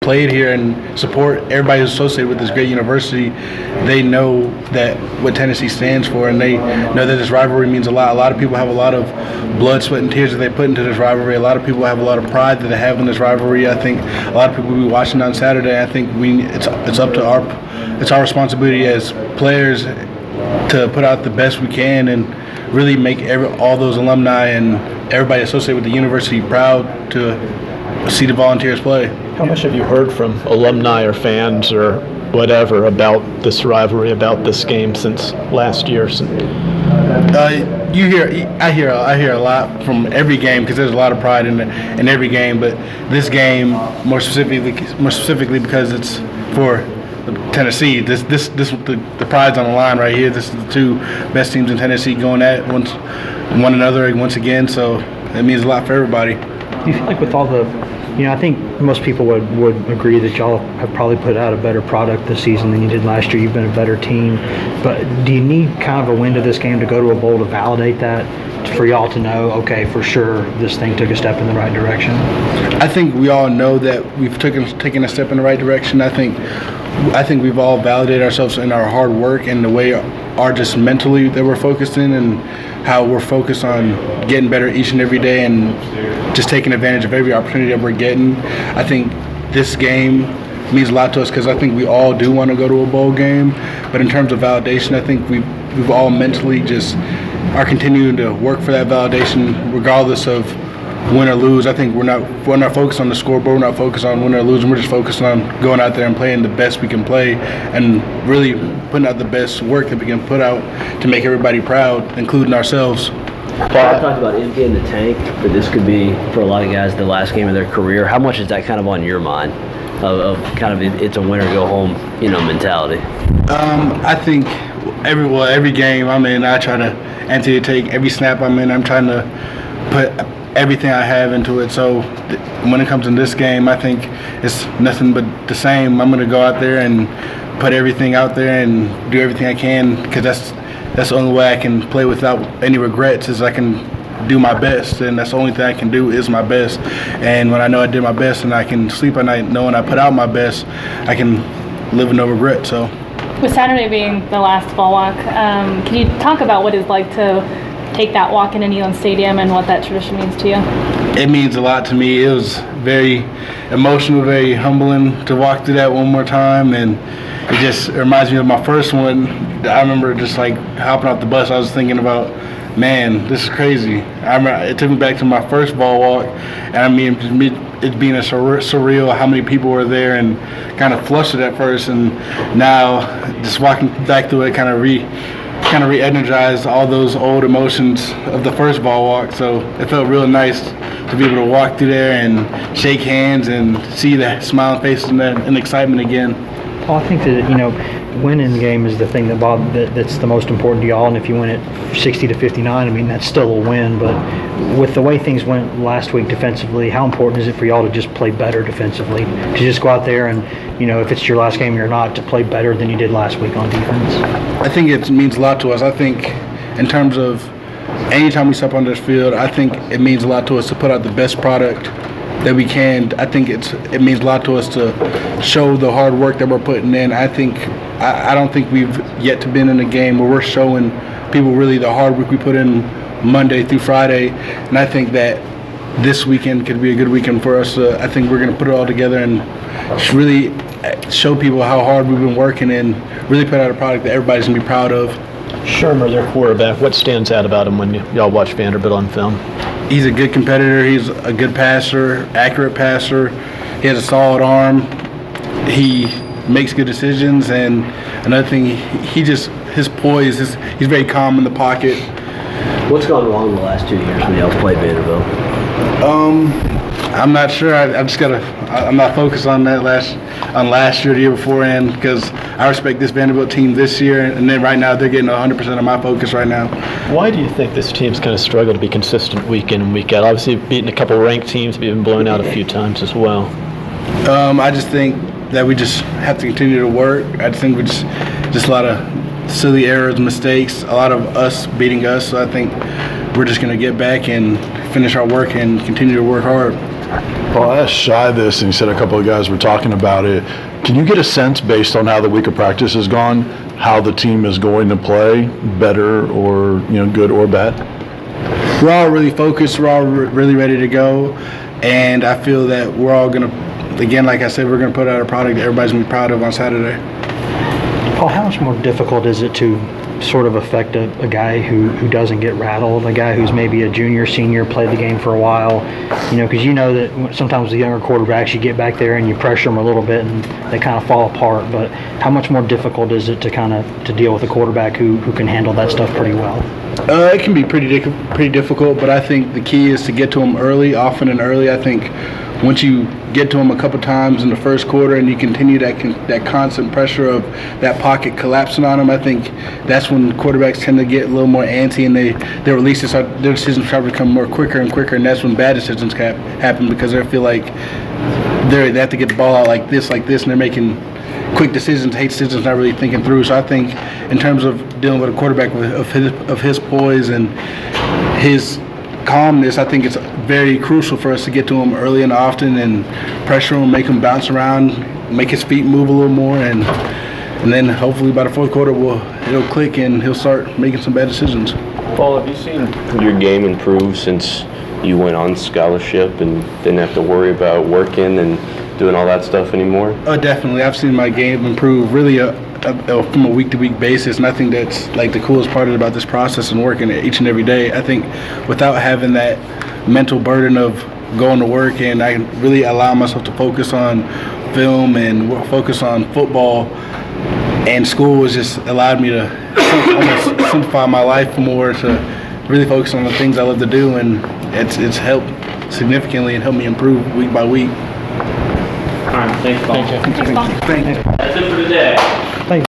played here and support everybody who's associated with this great university. They know that what Tennessee stands for, and they know that this rivalry means a lot. A lot of people have a lot of blood, sweat, and tears that they put into this rivalry. A lot of people have a lot of pride that they have in this rivalry. I think a lot of people will be watching on Saturday. I think it's up to our responsibility as players to put out the best we can and really make all those alumni and everybody associated with the university proud to see the Volunteers play. How much have you heard from alumni or fans or whatever about this rivalry, about this game since last year? I hear a lot from every game because there's a lot of pride in every game, but this game more specifically because it's for Tennessee. The pride's on the line right here. This is the two best teams in Tennessee going at one another once again, so it means a lot for everybody. Do you feel like with all the, I think most people would agree that y'all have probably put out a better product this season than you did last year. You've been a better team, but do you need kind of a win to this game to go to a bowl to validate that, for y'all to know, okay, for sure this thing took a step in the right direction? I think we all know that we've taken a step in the right direction. I think we've all validated ourselves in our hard work and the way our just mentally that we're focused in and how we're focused on getting better each and every day and just taking advantage of every opportunity that we're getting. I think this game means a lot to us because I think we all do want to go to a bowl game. But in terms of validation, I think we've all mentally just are continuing to work for that validation regardless of win or lose. I think we're not focused on the scoreboard. We're not focused on win or losing. We're just focused on going out there and playing the best we can play and really putting out the best work that we can put out to make everybody proud, including ourselves. I talked about emptying the tank, but this could be, for a lot of guys, the last game of their career. How much is that kind of on your mind of kind of it's a win or go home, mentality? I think every game I'm in, I try to empty the tank. Every snap I'm in, I'm trying to put everything I have into it. So when it comes in this game, I think it's nothing but the same. I'm going to go out there and put everything out there and do everything I can because that's the only way I can play without any regrets is I can do my best, and that's the only thing I can do is my best. And when I know I did my best and I can sleep at night knowing I put out my best, I can live with no regret. So, with Saturday being the last fall walk, can you talk about what it's like to take that walk into Neyland Stadium and what that tradition means to you? It means a lot to me. It was very emotional, very humbling to walk through that one more time, and it just reminds me of my first one. I remember just like hopping off the bus, I was thinking about, man, this is crazy. It took me back to my first ball walk, and I mean, it being a surreal how many people were there and kind of flustered at first, and now just walking back through it kind of re-energized all those old emotions of the first ball walk. So it felt real nice to be able to walk through there and shake hands and see the smiling faces and excitement again. Well, I think that, winning the game is the thing that's the most important to y'all. And if you win it 60-59, I mean, that's still a win. But with the way things went last week defensively, how important is it for y'all to just play better defensively? To just go out there and, if it's your last game or not, to play better than you did last week on defense? I think it means a lot to us. I think in terms of anytime we step on this field, I think it means a lot to us to put out the best product that we can. I think it means a lot to us to show the hard work that we're putting in. I don't think we've yet to been in a game where we're showing people really the hard work we put in Monday through Friday, and I think that this weekend could be a good weekend for us. I think we're going to put it all together and really show people how hard we've been working and really put out a product that everybody's going to be proud of. Shermer, their quarterback, what stands out about him when y'all watch Vanderbilt on film? He's a good competitor. He's a good passer, accurate passer. He has a solid arm. He makes good decisions. And another thing, his poise, he's very calm in the pocket. What's gone wrong the last 2 years when y'all played Vanderbilt? I'm not sure. I'm not focused on that last year, the year beforehand, because I respect this Vanderbilt team this year, and then right now they're getting 100% of my focus right now. Why do you think this team's kind of struggled to be consistent week in and week out? Obviously, beating a couple ranked teams, but even blown out a few times as well. I just think that we just have to continue to work. I just think we just a lot of silly errors, mistakes, a lot of us beating us. So I think we're just going to get back and finish our work and continue to work hard. Well, I asked Shy this, and he said a couple of guys were talking about it. Can you get a sense, based on how the week of practice has gone, how the team is going to play, better or good or bad? We're all really focused. We're all really ready to go, and I feel that we're all gonna, again, like I said, we're gonna put out a product that everybody's gonna be proud of on Saturday. Paul, how much more difficult is it to sort of affect a guy who doesn't get rattled, a guy who's maybe a junior, senior, played the game for a while, because that sometimes the younger quarterbacks, you get back there and you pressure them a little bit and they kind of fall apart, but how much more difficult is it to deal with a quarterback who can handle that stuff pretty well? It can be pretty difficult, but I think the key is to get to them early, often and early. I think once you get to them a couple times in the first quarter and you continue that constant pressure of that pocket collapsing on them, I think that's when quarterbacks tend to get a little more antsy and their decisions start to become more quicker and quicker, and that's when bad decisions happen because they feel like they have to get the ball out like this, and they're making quick decisions, decisions, not really thinking through. So I think in terms of dealing with a quarterback of his poise and his calmness, I think it's very crucial for us to get to him early and often and pressure him, make him bounce around, make his feet move a little more, and then hopefully by the fourth quarter it'll click and he'll start making some bad decisions. Paul, have you seen your game improve since you went on scholarship and didn't have to worry about working and doing all that stuff anymore? Definitely. I've seen my game improve really from a week-to-week basis, and I think that's like the coolest part about this process and working each and every day. I think without having that mental burden of going to work, and I can really allow myself to focus on film and focus on football, and school has just allowed me to almost simplify my life more, to really focus on the things I love to do, and it's helped significantly and helped me improve week by week. All right, thanks, Paul. Thanks, Paul. Thank you. That's it for today.